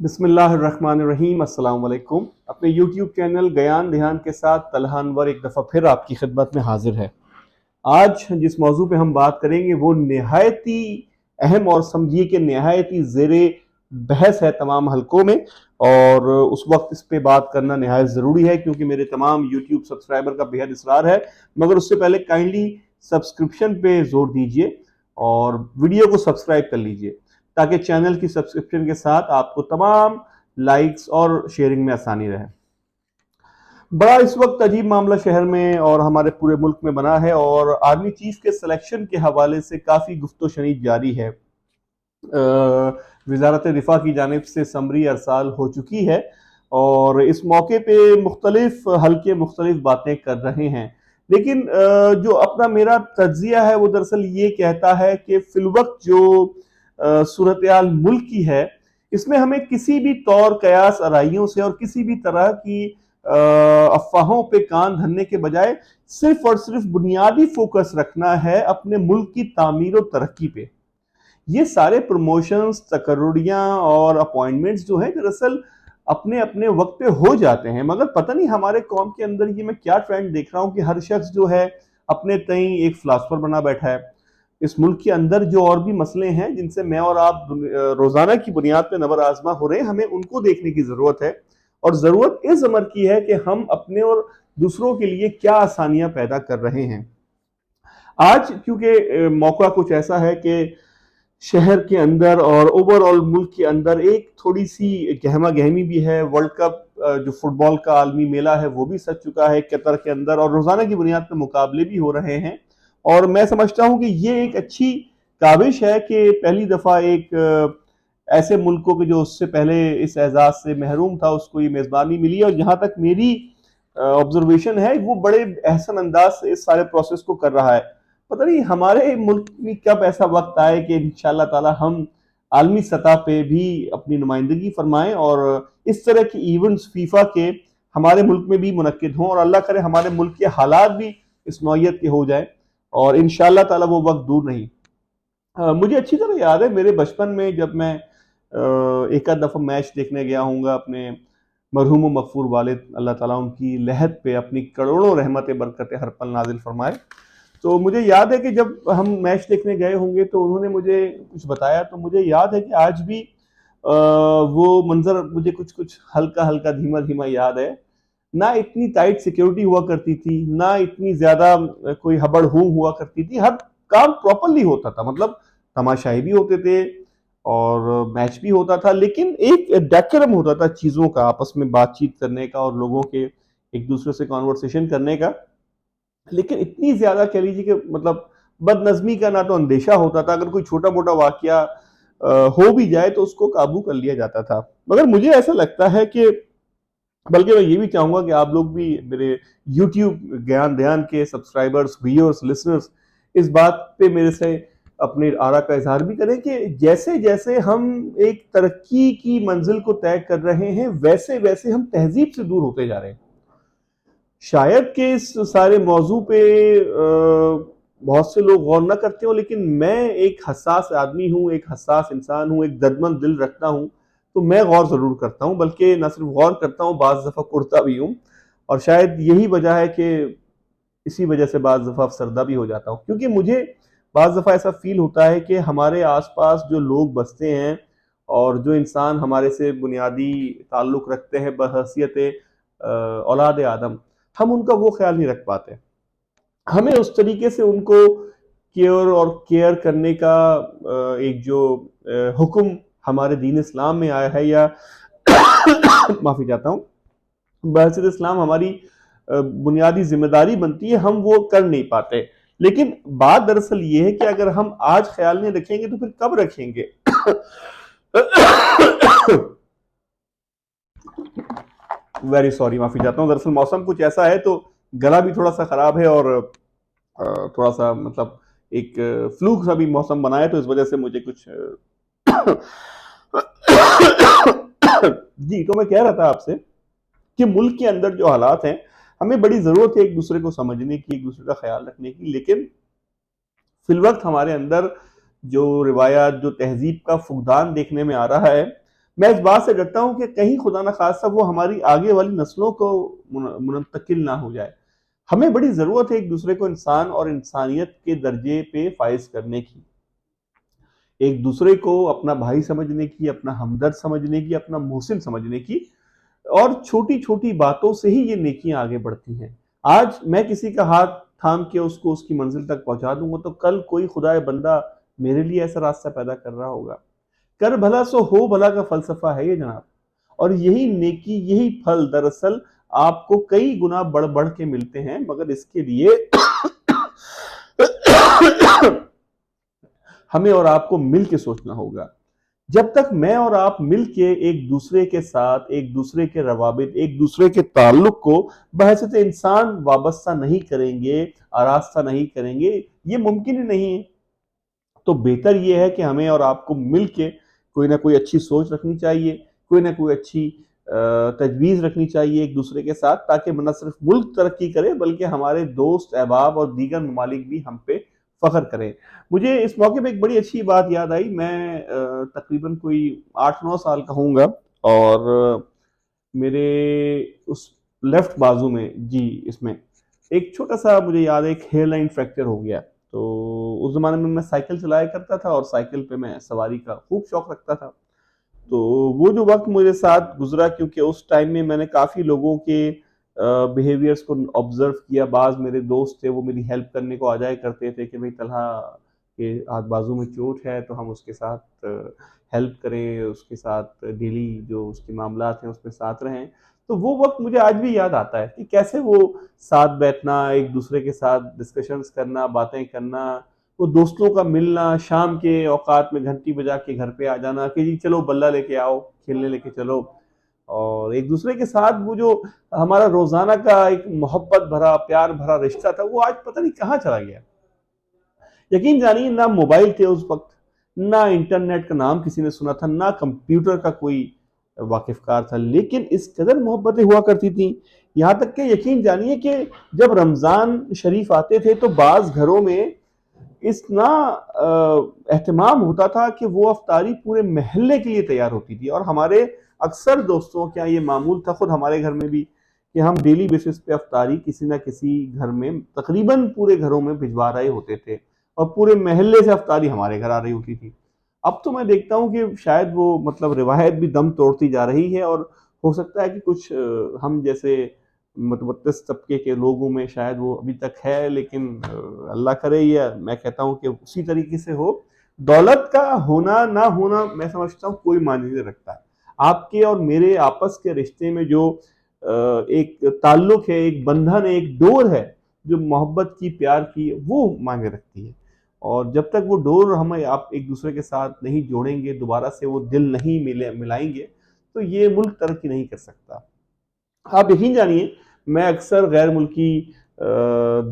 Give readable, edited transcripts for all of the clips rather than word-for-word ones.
بسم اللہ الرحمن الرحیم۔ السلام علیکم۔ اپنے یوٹیوب چینل گیان دھیان کے ساتھ طلحہ انور ایک دفعہ پھر آپ کی خدمت میں حاضر ہے۔ آج جس موضوع پہ ہم بات کریں گے وہ نہایتی اہم اور سمجھیے کہ نہایتی زیر بحث ہے تمام حلقوں میں، اور اس وقت اس پہ بات کرنا نہایت ضروری ہے کیونکہ میرے تمام یوٹیوب سبسکرائبر کا بے حد اصرار ہے۔ مگر اس سے پہلے کائنڈلی سبسکرپشن پہ زور دیجئے اور ویڈیو کو سبسکرائب کر لیجئے تاکہ چینل کی سبسکرپشن کے ساتھ آپ کو تمام لائکس اور شیئرنگ میں آسانی رہے۔ بڑا اس وقت عجیب معاملہ شہر میں اور ہمارے پورے ملک میں بنا ہے، اور آرمی چیف کے سلیکشن کے حوالے سے کافی گفت و شنید جاری ہے۔ وزارت دفاع کی جانب سے سمری ارسال ہو چکی ہے اور اس موقع پہ مختلف حلقے مختلف باتیں کر رہے ہیں، لیکن جو اپنا میرا تجزیہ ہے وہ دراصل یہ کہتا ہے کہ فی الوقت جو صورتحال ملک کی ہے، اس میں ہمیں کسی بھی طور قیاس آرائیوں سے اور کسی بھی طرح کی افواہوں پہ کان دھرنے کے بجائے صرف اور صرف بنیادی فوکس رکھنا ہے اپنے ملک کی تعمیر و ترقی پہ۔ یہ سارے پروموشنز، تقرریاں اور اپوائنٹمنٹس جو ہیں دراصل اپنے اپنے وقت پہ ہو جاتے ہیں، مگر پتہ نہیں ہمارے قوم کے اندر یہ میں کیا ٹرینڈ دیکھ رہا ہوں کہ ہر شخص جو ہے اپنے تئیں ایک فلاسفر بنا بیٹھا ہے۔ اس ملک کے اندر جو اور بھی مسئلے ہیں جن سے میں اور آپ روزانہ کی بنیاد پہ نبر آزما ہو رہے ہیں، ہمیں ان کو دیکھنے کی ضرورت ہے، اور ضرورت اس امر کی ہے کہ ہم اپنے اور دوسروں کے لیے کیا آسانیاں پیدا کر رہے ہیں۔ آج کیونکہ موقع کچھ ایسا ہے کہ شہر کے اندر اور اوور آل ملک کے اندر ایک تھوڑی سی گہما گہمی بھی ہے۔ ورلڈ کپ جو فٹ بال کا عالمی میلہ ہے وہ بھی سج چکا ہے قطر کے اندر، اور روزانہ کی بنیاد پہ مقابلے بھی ہو رہے ہیں، اور میں سمجھتا ہوں کہ یہ ایک اچھی کاوش ہے کہ پہلی دفعہ ایک ایسے ملکوں کے جو اس سے پہلے اس اعزاز سے محروم تھا اس کو یہ میزبانی ملی، اور جہاں تک میری آبزرویشن ہے وہ بڑے احسن انداز سے اس سارے پروسیس کو کر رہا ہے۔ پتہ نہیں ہمارے ملک میں کب ایسا وقت آئے کہ انشاءاللہ تعالی ہم عالمی سطح پہ بھی اپنی نمائندگی فرمائیں اور اس طرح کی ایونٹس فیفا کے ہمارے ملک میں بھی منعقد ہوں، اور اللہ کرے ہمارے ملک کے حالات بھی اس نوعیت کے ہو جائیں، اور انشاءاللہ تعالی وہ وقت دور نہیں۔ مجھے اچھی طرح یاد ہے میرے بچپن میں جب میں ایک آدھ دفعہ میچ دیکھنے گیا ہوں گا اپنے مرحوم و مغفور والد، اللہ تعالیٰ ان کی لحد پہ اپنی کروڑوں رحمت برکت ہر پل نازل فرمائے، تو مجھے یاد ہے کہ جب ہم میچ دیکھنے گئے ہوں گے تو انہوں نے مجھے کچھ بتایا، تو مجھے یاد ہے کہ آج بھی وہ منظر مجھے کچھ ہلکا ہلکا دھیما دھیما یاد ہے۔ نہ اتنی ٹائٹ سیکیورٹی ہوا کرتی تھی، نہ اتنی زیادہ کوئی ہبڑ ہوں ہوا کرتی تھی، ہر کام پراپرلی ہوتا تھا، مطلب تماشائی بھی ہوتے تھے اور میچ بھی ہوتا تھا، لیکن ایک ڈیکورم ہوتا تھا چیزوں کا، آپس میں بات چیت کرنے کا اور لوگوں کے ایک دوسرے سے کانورسیشن کرنے کا۔ لیکن اتنی زیادہ کہہ لیجیے کہ مطلب بد نظمی کا نہ تو اندیشہ ہوتا تھا، اگر کوئی چھوٹا موٹا واقعہ ہو بھی جائے تو اس کو قابو کر لیا جاتا تھا۔ مگر مجھے ایسا لگتا ہے کہ بلکہ میں یہ بھی چاہوں گا کہ آپ لوگ بھی میرے یوٹیوب گیان دھیان کے سبسکرائبرز، ویورز، لسنرز اس بات پہ میرے سے اپنے آراء کا اظہار بھی کریں کہ جیسے جیسے ہم ایک ترقی کی منزل کو طے کر رہے ہیں ویسے ویسے ہم تہذیب سے دور ہوتے جا رہے ہیں۔ شاید کہ اس سارے موضوع پہ بہت سے لوگ غور نہ کرتے ہوں، لیکن میں ایک حساس آدمی ہوں، ایک حساس انسان ہوں، ایک دردمند دل رکھتا ہوں، تو میں غور ضرور کرتا ہوں، بلکہ نہ صرف غور کرتا ہوں، بعض دفعہ کرتا بھی ہوں، اور شاید یہی وجہ ہے کہ اسی وجہ سے بعض دفعہ افسردہ بھی ہو جاتا ہوں، کیونکہ مجھے بعض دفعہ ایسا فیل ہوتا ہے کہ ہمارے آس پاس جو لوگ بستے ہیں اور جو انسان ہمارے سے بنیادی تعلق رکھتے ہیں بحیثیت اولاد آدم، ہم ان کا وہ خیال نہیں رکھ پاتے۔ ہمیں اس طریقے سے ان کو کیئر کرنے کا ایک جو حکم ہمارے دین اسلام میں آیا ہے، یا معافی چاہتا ہوں، بحیثیت اسلام ہماری بنیادی ذمہ داری بنتی ہے، ہم وہ کر نہیں پاتے۔ لیکن بات دراصل یہ ہے کہ اگر ہم آج خیال نہیں رکھیں گے تو پھر کب رکھیں گے؟ ویری سوری، معافی چاہتا ہوں، دراصل موسم کچھ ایسا ہے تو گلا بھی تھوڑا سا خراب ہے، اور تھوڑا سا مطلب ایک فلو سا بھی موسم بنا ہے، تو اس وجہ سے مجھے کچھ جی، تو میں کہہ رہا تھا آپ سے کہ ملک کے اندر جو حالات ہیں ہمیں بڑی ضرورت ہے ایک دوسرے کو سمجھنے کی، ایک دوسرے کا خیال رکھنے کی، لیکن فی الوقت ہمارے اندر جو روایات، جو تہذیب کا فقدان دیکھنے میں آ رہا ہے، میں اس بات سے ڈرتا ہوں کہ کہیں خدا نخواستہ وہ ہماری آگے والی نسلوں کو منتقل نہ ہو جائے۔ ہمیں بڑی ضرورت ہے ایک دوسرے کو انسان اور انسانیت کے درجے پہ فائز کرنے کی، ایک دوسرے کو اپنا بھائی سمجھنے کی، اپنا ہمدرد سمجھنے کی، اپنا محسن سمجھنے کی، اور چھوٹی چھوٹی باتوں سے ہی یہ نیکیاں آگے بڑھتی ہیں۔ آج میں کسی کا ہاتھ تھام کے اس کو اس کی منزل تک پہنچا دوں گا تو کل کوئی خدا بندہ میرے لیے ایسا راستہ پیدا کر رہا ہوگا۔ کر بھلا سو ہو بھلا کا فلسفہ ہے یہ جناب، اور یہی نیکی، یہی پھل دراصل آپ کو کئی گنا بڑھ بڑھ کے ملتے ہیں، مگر اس کے لیے ہمیں اور آپ کو مل کے سوچنا ہوگا۔ جب تک میں اور آپ مل کے ایک دوسرے کے ساتھ، ایک دوسرے کے روابط، ایک دوسرے کے تعلق کو بحیثیت انسان وابستہ نہیں کریں گے، آراستہ نہیں کریں گے، یہ ممکن ہی نہیں ہے۔ تو بہتر یہ ہے کہ ہمیں اور آپ کو مل کے کوئی نہ کوئی اچھی سوچ رکھنی چاہیے، کوئی نہ کوئی اچھی تجویز رکھنی چاہیے ایک دوسرے کے ساتھ، تاکہ نہ صرف ملک ترقی کرے بلکہ ہمارے دوست احباب اور دیگر ممالک بھی ہم پہ فخر کریں۔ مجھے اس موقع پہ ایک بڑی اچھی بات یاد آئی۔ میں تقریباً کوئی 8-9 سال کا ہوں گا، اور میرے اس لیفٹ بازو میں، جی اس میں ایک چھوٹا سا، مجھے یاد ہے، ایک ہیئر لائن فریکچر ہو گیا۔ تو اس زمانے میں سائیکل چلایا کرتا تھا، اور سائیکل پہ میں سواری کا خوب شوق رکھتا تھا۔ تو وہ جو وقت میرے ساتھ گزرا، کیونکہ اس ٹائم میں نے کافی لوگوں کے بیہیویئرس کو آبزرو کیا۔ بعض میرے دوست تھے، وہ میری ہیلپ کرنے کو آ جایا کرتے تھے کہ بھئی طلحہ کے ہاتھ بازو میں چوٹ ہے تو ہم اس کے ساتھ ہیلپ کریں، اس کے ساتھ ڈیلی جو اس کے معاملات ہیں اس میں ساتھ رہیں۔ تو وہ وقت مجھے آج بھی یاد آتا ہے کہ کیسے وہ ساتھ بیٹھنا، ایک دوسرے کے ساتھ ڈسکشنز کرنا، باتیں کرنا، وہ دوستوں کا ملنا، شام کے اوقات میں گھنٹی بجا کے گھر پہ آ جانا کہ جی چلو بلہ لے کے آؤ، کھیلنے لے کے چلو، اور ایک دوسرے کے ساتھ وہ جو ہمارا روزانہ کا ایک محبت بھرا، پیار بھرا رشتہ تھا، وہ آج پتہ نہیں کہاں چلا گیا۔ یقین جانیے، نہ موبائل تھے اس وقت، نہ انٹرنیٹ کا نام کسی نے سنا تھا، نہ کمپیوٹر کا کوئی واقف کار تھا، لیکن اس قدر محبتیں ہوا کرتی تھیں، یہاں تک کہ یقین جانیے کہ جب رمضان شریف آتے تھے تو بعض گھروں میں اتنا اہتمام ہوتا تھا کہ وہ افطاری پورے محلے کے لیے تیار ہوتی تھی، اور ہمارے اکثر دوستوں کیا یہ معمول تھا، خود ہمارے گھر میں بھی، کہ ہم ڈیلی بیسس پہ افطاری کسی نہ کسی گھر میں، تقریباً پورے گھروں میں بھجوا رہے ہوتے تھے، اور پورے محلے سے افطاری ہمارے گھر آ رہی ہوتی تھی۔ اب تو میں دیکھتا ہوں کہ شاید وہ مطلب روایت بھی دم توڑتی جا رہی ہے، اور ہو سکتا ہے کہ کچھ ہم جیسے متوسط طبقے کے لوگوں میں شاید وہ ابھی تک ہے، لیکن اللہ کرے، یہ میں کہتا ہوں کہ اسی طریقے سے ہو۔ دولت کا ہونا نہ ہونا میں سمجھتا ہوں کوئی معنی نہیں رکھتا ہے۔ آپ کے اور میرے آپس کے رشتے میں جو ایک تعلق ہے، ایک بندھن ہے، ایک ڈور ہے جو محبت کی، پیار کی، وہ معنی رکھتی ہے، اور جب تک وہ ڈور ہمیں آپ ایک دوسرے کے ساتھ نہیں جوڑیں گے، دوبارہ سے وہ دل نہیں ملائیں گے، تو یہ ملک ترقی نہیں کر سکتا۔ آپ یقین جانیے، میں اکثر غیر ملکی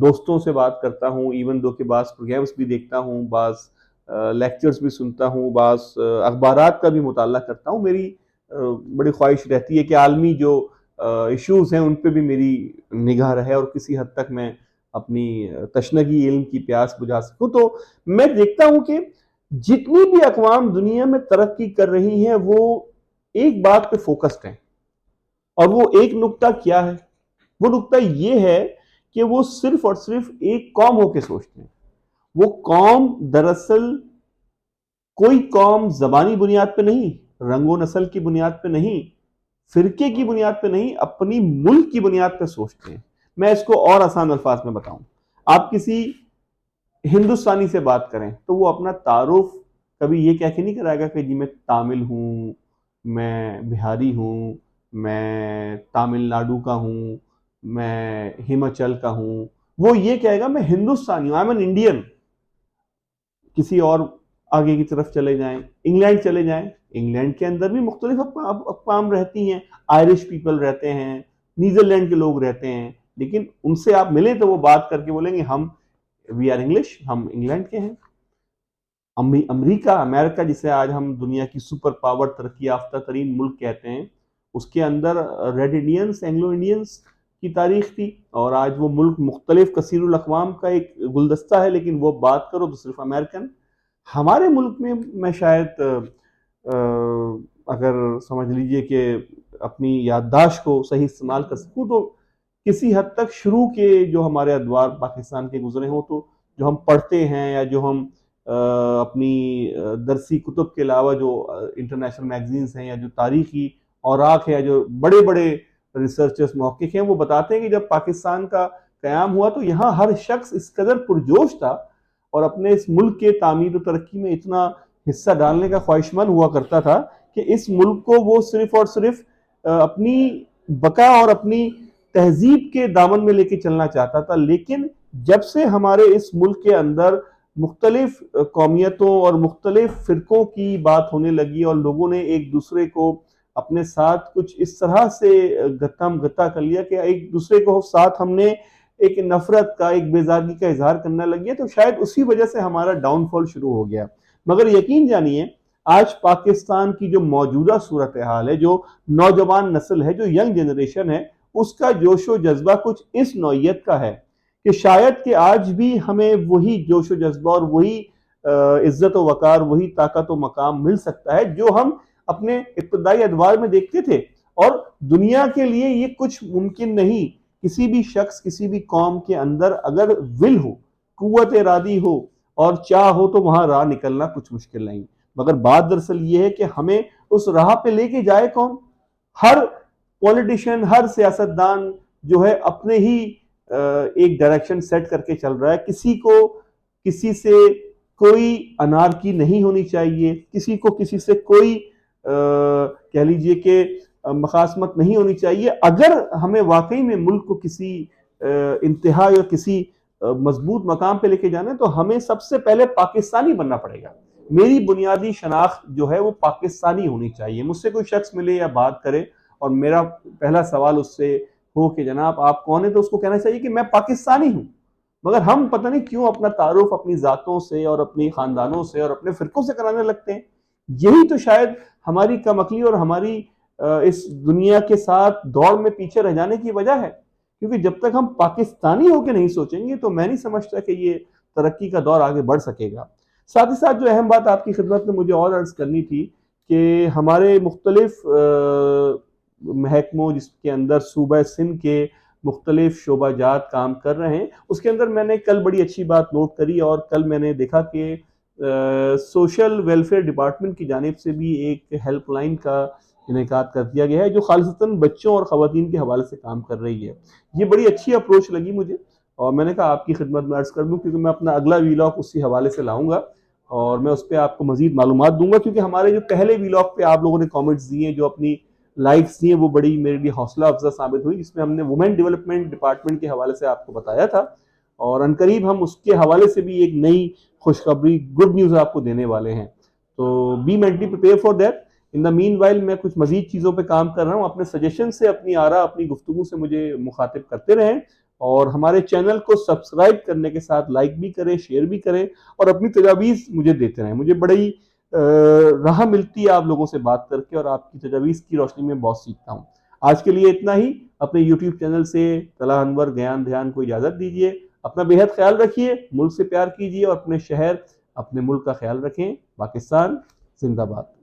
دوستوں سے بات کرتا ہوں، ایون دو کہ بعض پروگرامز بھی دیکھتا ہوں، بعض لیکچرز بھی سنتا ہوں، بعض اخبارات کا بھی مطالعہ کرتا ہوں۔ میری بڑی خواہش رہتی ہے کہ عالمی جو ایشوز ہیں ان پہ بھی میری نگاہ رہے، اور کسی حد تک میں اپنی تشنگی علم کی پیاس بجھا سکوں۔ تو میں دیکھتا ہوں کہ جتنی بھی اقوام دنیا میں ترقی کر رہی ہیں، وہ ایک بات پہ فوکسڈ ہیں، اور وہ ایک نقطہ کیا ہے؟ وہ نقطہ یہ ہے کہ وہ صرف اور صرف ایک قوم ہو کے سوچتے ہیں۔ وہ قوم دراصل کوئی قوم زبانی بنیاد پہ نہیں، رنگ و نسل کی بنیاد پہ نہیں، فرقے کی بنیاد پہ نہیں، اپنی ملک کی بنیاد پہ سوچتے ہیں۔ میں اس کو اور آسان الفاظ میں بتاؤں، آپ کسی ہندوستانی سے بات کریں تو وہ اپنا تعارف کبھی یہ کہہ کے نہیں کرائے گا کہ جی میں تامل ہوں، میں بہاری ہوں، میں تامل ناڈو کا ہوں، میں ہماچل کا ہوں۔ وہ یہ کہے گا میں ہندوستانی ہوں، آئی ایم این انڈین۔ کسی اور آگے کی طرف چلے جائیں، انگلینڈ چلے جائیں، انگلینڈ کے اندر بھی مختلف اقوام رہتی ہیں، آئرش پیپل رہتے ہیں، نیدرلینڈ کے لوگ رہتے ہیں، لیکن ان سے آپ ملیں تو وہ بات کر کے بولیں گے ہم وی آر انگلش، ہم انگلینڈ کے ہیں۔ امریکہ جسے آج ہم دنیا کی سپر پاور، ترقی یافتہ ترین ملک کہتے ہیں، اس کے اندر ریڈ انڈینز، اینگلو انڈینز کی تاریخ تھی، اور آج وہ ملک مختلف کثیر الاقوام کا ایک گلدستہ ہے، لیکن وہ بات کرو تو صرف امریکن۔ ہمارے ملک میں شاید اگر سمجھ لیجئے کہ اپنی یادداشت کو صحیح استعمال کر سکوں تو کسی حد تک شروع کے جو ہمارے ادوار پاکستان کے گزرے ہوں تو جو ہم پڑھتے ہیں یا جو ہم اپنی درسی کتب کے علاوہ جو انٹرنیشنل میگزینز ہیں یا جو تاریخی اوراق ہے یا جو بڑے بڑے ریسرچرز محقق ہیں وہ بتاتے ہیں کہ جب پاکستان کا قیام ہوا تو یہاں ہر شخص اس قدر پرجوش تھا اور اپنے اس ملک کے تعمیر و ترقی میں اتنا حصہ ڈالنے کا خواہشمند ہوا کرتا تھا کہ اس ملک کو وہ صرف اور صرف اپنی بقا اور اپنی تہذیب کے دامن میں لے کے چلنا چاہتا تھا. لیکن جب سے ہمارے اس ملک کے اندر مختلف قومیتوں اور مختلف فرقوں کی بات ہونے لگی اور لوگوں نے ایک دوسرے کو اپنے ساتھ کچھ اس طرح سے گتم گتا کر لیا کہ ایک دوسرے کو ساتھ ہم نے ایک نفرت کا ایک بیزاری کا اظہار کرنا لگے تو شاید اسی وجہ سے ہمارا ڈاؤن فال شروع ہو گیا. مگر یقین جانیے آج پاکستان کی جو موجودہ صورتحال ہے جو نوجوان نسل ہے جو ینگ جنریشن ہے اس کا جوش و جذبہ کچھ اس نوعیت کا ہے کہ شاید کہ آج بھی ہمیں وہی جوش و جذبہ اور وہی عزت و وقار وہی طاقت و مقام مل سکتا ہے جو ہم اپنے ابتدائی ادوار میں دیکھتے تھے. اور دنیا کے لیے یہ کچھ ممکن نہیں. کسی بھی شخص کسی بھی قوم کے اندر اگر ول ہو قوت ارادی ہو اور چاہ ہو تو وہاں راہ نکلنا کچھ مشکل نہیں. مگر بات دراصل یہ ہے کہ ہمیں اس راہ پہ لے کے جائے کون. ہر پولیٹیشین ہر سیاستدان جو ہے اپنے ہی ایک ڈائریکشن سیٹ کر کے چل رہا ہے. کسی کو کسی سے کوئی انارکی نہیں ہونی چاہیے, کسی کو کسی سے کوئی کہہ لیجئے کہ مخاصمت نہیں ہونی چاہیے. اگر ہمیں واقعی میں ملک کو کسی انتہا یا کسی مضبوط مقام پہ لے کے جانا ہے تو ہمیں سب سے پہلے پاکستانی بننا پڑے گا. میری بنیادی شناخت جو ہے وہ پاکستانی ہونی چاہیے. مجھ سے کوئی شخص ملے یا بات کرے اور میرا پہلا سوال اس سے ہو کہ جناب آپ کون ہیں تو اس کو کہنا چاہیے کہ میں پاکستانی ہوں. مگر ہم پتہ نہیں کیوں اپنا تعارف اپنی ذاتوں سے اور اپنی خاندانوں سے اور اپنے فرقوں سے کرانے لگتے ہیں. یہی تو شاید ہماری کم عقلی اور ہماری اس دنیا کے ساتھ دوڑ میں پیچھے رہ جانے کی وجہ ہے. کیونکہ جب تک ہم پاکستانی ہو کے نہیں سوچیں گے تو میں نہیں سمجھتا کہ یہ ترقی کا دور آگے بڑھ سکے گا. ساتھ ہی ساتھ جو اہم بات آپ کی خدمت میں مجھے اور عرض کرنی تھی کہ ہمارے مختلف محکموں جس کے اندر صوبہ سندھ کے مختلف شعبہ جات کام کر رہے ہیں اس کے اندر میں نے کل بڑی اچھی بات نوٹ کری اور کل میں نے دیکھا کہ سوشل ویلفیئر ڈپارٹمنٹ کی جانب سے بھی ایک ہیلپ لائن کا انعقاد کر دیا گیا ہے جو خالصتاً بچوں اور خواتین کے حوالے سے کام کر رہی ہے. یہ بڑی اچھی اپروچ لگی مجھے اور میں نے کہا آپ کی خدمت میں عرض کر دوں کیونکہ میں اپنا اگلا ویلاگ اسی حوالے سے لاؤں گا اور میں اس پہ آپ کو مزید معلومات دوں گا. کیونکہ ہمارے جو پہلے ویلاگ پہ آپ لوگوں نے کامنٹس دیے جو اپنی لائکس دیے وہ بڑی میرے لیے حوصلہ افزا ثابت ہوئی جس میں ہم نے وومن ڈیولپمنٹ ڈپارٹمنٹ کے حوالے سے آپ کو بتایا تھا اور عنقریب ہم اس کے حوالے سے بھی ایک نئی خوشخبری گڈ نیوز آپ کو دینے والے ہیں. تو be mentally prepare for that. In the meanwhile میں کچھ مزید چیزوں پہ کام کر رہا ہوں. اپنے سجیشن سے اپنی آراء اپنی گفتگو سے مجھے مخاطب کرتے رہیں اور ہمارے چینل کو سبسکرائب کرنے کے ساتھ لائک بھی کریں شیئر بھی کریں اور اپنی تجاویز مجھے دیتے رہیں. مجھے بڑی راہ ملتی ہے آپ لوگوں سے بات کر کے اور آپ کی تجاویز کی روشنی میں بہت سیکھتا ہوں. آج کے لیے اتنا ہی. اپنے یوٹیوب چینل سے طلحہ انور گیان دھیان کو اجازت دیجیے. اپنا بے حد خیال رکھیے, ملک سے پیار کیجیے اور اپنے شہر اپنے ملک کا خیال رکھیں. پاکستان زندہ باد.